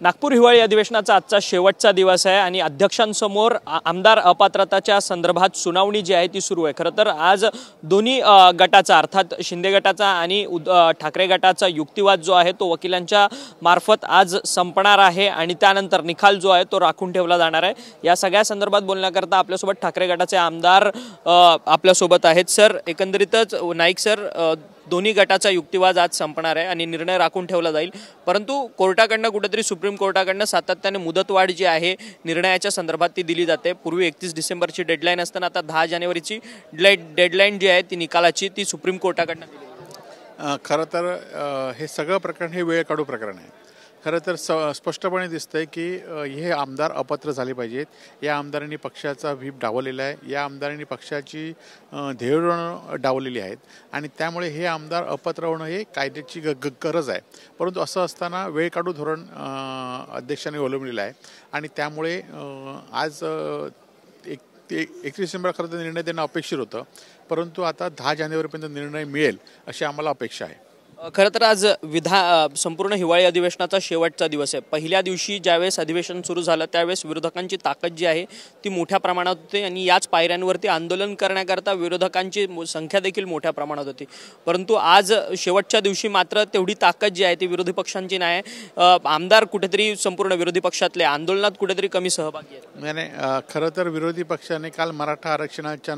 नागपूर हिवाळी अधिवेशनाचा आजचा शेवटचा दिवस आहे आणि अध्यक्षांसमोर आमदार अपात्रताच्या संदर्भात सुनावणी जी आहे ती सुरू आहे। खरं तर आज दोन्ही गटाचा अर्थात शिंदे गटाचा आणि ठाकरे गटाचा युक्तिवाद जो आहे तो वकिलांच्या मार्फत आज संपणार आहे आणि त्यानंतर निकाल जो आहे तो राखून ठेवला जाणार आहे। या सगळ्या संदर्भात बोलण्याकरता आपल्यासोबत ठाकरे गटाचे आमदार आपल्यासोबत आहेत। सर, एकंदरीतच नाईक सर, दोन्ही गटाचा युक्तिवाद आज संपणार आहे आणि निर्णय राखून ठेवला जाईल, परंतु कोर्टाकडनं कुठेतरी सुप्रीम कोर्टाकडनं सातत्याने मुदतवाढ जी आहे निर्णयाच्या संदर्भात ती दिली जाते। पूर्वी 31 डिसेंबरची डेडलाईन असताना आता 10 जानेवारीची डेडलाईन जी आहे ती निकालाची ती सुप्रीम कोर्टाकडनं दिली। खरं तर हे सगळं प्रकरण हे वेळ काढू प्रकरण आहे। खरं तर स्पष्टपणे दिसतंय की हे आमदार अपात्र झाले पाहिजेत। या आमदारांनी पक्षाचा व्हीप डावललेला आहे, या आमदारांनी पक्षाची ध्येयधोरणं डावलेली आहेत आणि त्यामुळे हे आमदार अपात्र होणं हे कायद्याची गरज आहे। परंतु असं असताना वेळ काढू धोरण अध्यक्षांनी अवलंबलेलं आहे आणि त्यामुळे आज 31 डिसेंबर खरं तर निर्णय देणं अपेक्षित होतं, परंतु आता 10 जानेवारीपर्यंत निर्णय मिळेल अशी आम्हाला अपेक्षा आहे। खरं तर आज संपूर्ण हिवाळी अधिवेशनाचा शेवटचा दिवस आहे। पहिल्या दिवशी ज्यावेळेस अधिवेशन सुरू झालं त्यावेळेस विरोधकांची ताकद जी आहे ती मोठ्या प्रमाणात होती आणि याच पायऱ्यांवरती आंदोलन करण्याकरता विरोधकांची संख्या देखील मोठ्या प्रमाणात होती, परंतु आज शेवटच्या दिवशी मात्र तेवढी ताकद जी आहे ती विरोधी पक्षांची नाही। आमदार कुठेतरी संपूर्ण विरोधी पक्षातले आंदोलनात कुठेतरी कमी सहभागी आहेत। नाही, खरं तर विरोधी पक्षाने काल मराठा आरक्षणाच्या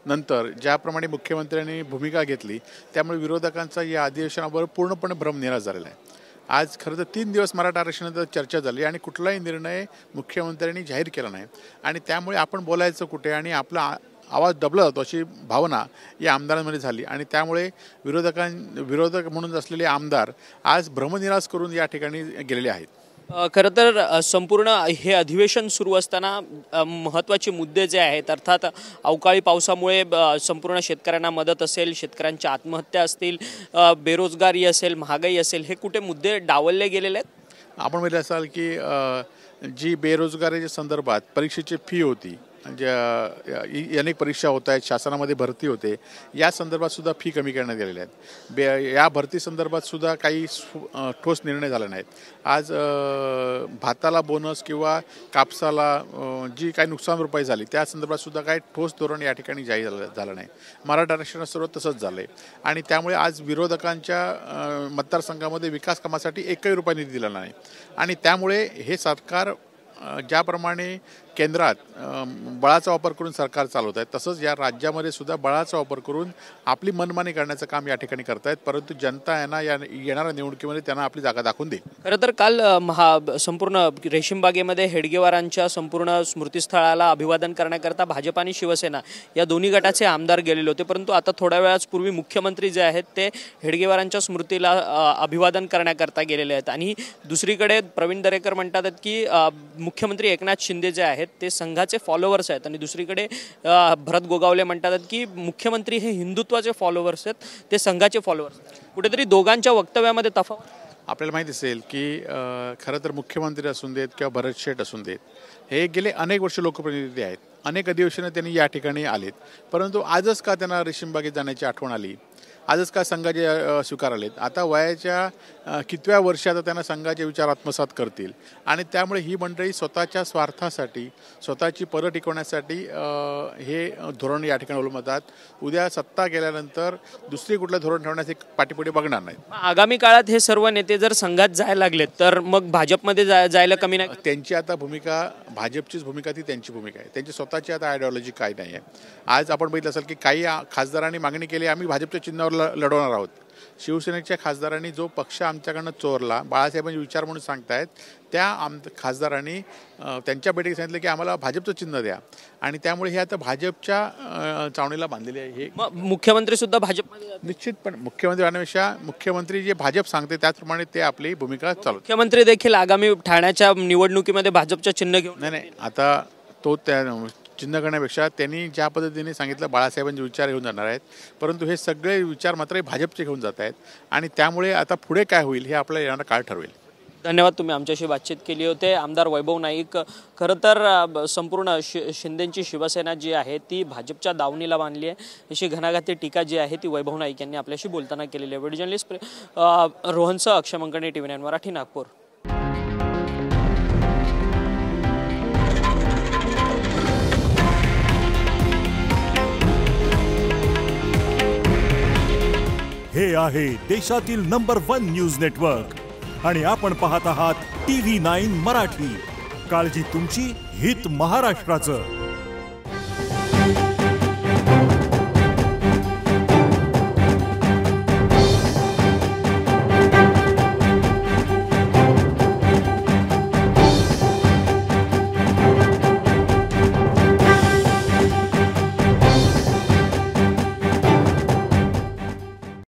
नंतर ज्याप्रमाणे मुख्यमंत्र्यांनी भूमिका घेतली त्यामुळे विरोधकांचा या अधिवेशनावर पूर्णपणे भ्रम निराश झालेला आहे। आज खरं तर 3 दिवस मराठा आरक्षणावर चर्चा झाली आणि कुठलाही निर्णय मुख्यमंत्र्यांनी जाहीर केला नाही आणि त्यामुळे आपण बोलायचं कुठे आणि आपला आवाज दबला जातो अशी भावना या आमदारांमध्ये झाली आणि त्यामुळे विरोधक म्हणून असलेले आमदार आज भ्रमनिराश करून या ठिकाणी गेलेले आहेत। खरं तर संपूर्ण हे अधिवेशन सुरू असताना महत्त्वाचे मुद्दे जे आहेत अर्थात अवकाळी पावसामुळे संपूर्ण शेतकऱ्यांना मदत असेल, शेतकऱ्यांच्या आत्महत्या असतील, बेरोजगारी असेल, महागाई असेल, हे कुठे मुद्दे डावलले गेलेले आहेत। आपण पाहिलं असाल की जी बेरोजगारीच्या संदर्भात परीक्षेची फी होती, अनेक परीक्षा होत आहेत, शासनामध्ये भरती होते, या संदर्भात सुद्धा फी कमी करण्यात गेलेल्या आहेत। या भरती संदर्भात सुद्धा काही ठोस निर्णय झाले नाहीत। आज भाताला बोनस किंवा कापसाला जी काही नुकसान भरपाई झाली त्या संदर्भात सुद्धा काही ठोस धोरण या ठिकाणी जाहीर झालं नाही। मराठा आरक्षणासोबत तसंच झालं आहे आणि त्यामुळे आज विरोधकांच्या मतदारसंघामध्ये विकास कामासाठी एकही रुपया निधी दिला नाही आणि त्यामुळे हे सरकार ज्याप्रमाणे केंद्रात बळाचा वापर करून सरकार चालवत आहे तसंच या राज्यामध्ये सुद्धा बळाचा वापर करून आपली मनमानी करण्याचं काम या ठिकाणी करतायत, परंतु जनता यांना येणाऱ्या निवडणुकीमध्ये त्यांना आपली जागा दाखवून देईल। खरं तर काल संपूर्ण रेशीमबागेमध्ये हेडगेवारांच्या संपूर्ण स्मृतीस्थळाला अभिवादन करण्याकरता भाजप आणि शिवसेना या दोन्ही गटाचे आमदार गेलेले होते, परंतु आता थोड्या वेळापूर्वी मुख्यमंत्री जे आहेत ते हेडगेवारांच्या स्मृतीला अभिवादन करण्याकरता गेलेले आहेत आणि दुसरीकडे प्रवीण दरेकर म्हणतात की मुख्यमंत्री एकनाथ शिंदे जे आहेत ते संघाचे फॉलोअर्स आहेत आणि दुसरीकडे भरत गोगावले म्हणतात की मुख्यमंत्री हे हिंदुत्वाचे फॉलोअर्स आहेत, ते संघाचे फॉलोअर्स। कुठेतरी दोघांच्या वक्तव्यामध्ये तफावत आपल्याला माहिती असेल की खरं तर मुख्यमंत्री असून देत किंवा भरत शेठ असून देत, हे गेले अनेक वर्ष लोकप्रतिनिधी आहेत, अनेक अधिवेशनं त्यांनी या ठिकाणी आलेत, परंतु आजच का त्यांना रेशीमबागेत जाण्याची आठवण आली, आजच का संघाचे स्वीकार आलेत। आता वयाच्या कितव्या वर्षात त्यांना संघाचे विचार आत्मसात करतील आणि त्यामुळे ही मंडळी स्वतःच्या स्वार्थासाठी स्वतःची पद टिकवण्यासाठी हे धोरण या ठिकाणी अवलंबतात। उद्या सत्ता गेल्यानंतर दुसरी कुठलं धोरण ठेवण्याचे पाठीपुढे बघणार नाही। आगामी काळात हे सर्व नेते जर संघात जायला लागले तर मग भाजपमध्ये जायला कमी नाही। त्यांची आता भूमिका भाजपचीच भूमिका ती त्यांची भूमिका आहे, त्यांची स्वतःची आता आयडिओलॉजी काही नाही आहे। आज आपण बघितलं असेल की काही खासदारांनी मागणी केली आम्ही भाजपच्या चिन्हावर लढवणार आहोत। शिवसेनेच्या खासदारांनी जो पक्ष आमच्याकडनं चोरला, बाळासाहेबांचे विचार म्हणून सांगतायत, त्या खासदारांनी त्यांच्या बैठकीत सांगितलं की आम्हाला भाजपचं चिन्ह द्या आणि त्यामुळे हे आता भाजपच्या चावणीला बांधलेले आहे। हे मुख्यमंत्री सुद्धा भाजपमध्ये निश्चितपणे मुख्यमंत्री होण्यापेक्षा मुख्यमंत्री जे भाजप सांगते त्याचप्रमाणे ते आपली भूमिका चालवतात। मुख्यमंत्री देखील आगामी ठाण्याच्या निवडणुकीमध्ये भाजपचं चिन्ह घेऊन नाही, आता तो त्या चिन्ह करण्यापेक्षा त्यांनी ज्या पद्धतीने सांगितलं बाळासाहेबांचे विचार घेऊन जाणार आहेत, परंतु हे सगळे विचार मात्र भाजपचे घेऊन जात आहेत आणि त्यामुळे आता पुढे काय होईल हे आपल्याला येणारा काळ ठरवेल। धन्यवाद, तुम्ही आमच्याशी बातचीत केली होते। आमदार वैभव नाईक, खरं तर संपूर्ण शिंदेची शिवसेना जी आहे ती भाजपच्या दावणीला बांधली आहे अशी घणाघाती टीका जी आहे ती वैभव नाईक यांनी आपल्याशी बोलताना केलेली आहे। व्हिडिओ जर्नलिस्ट रोहनसह अक्षय मंकणे, TV9 मराठी, नागपूर। हे आहे देशातील नंबर 1 न्यूज नेटवर्क आणि आपण पाहत आहात TV9 मराठी. काळजी तुमची, हित महाराष्ट्राचं.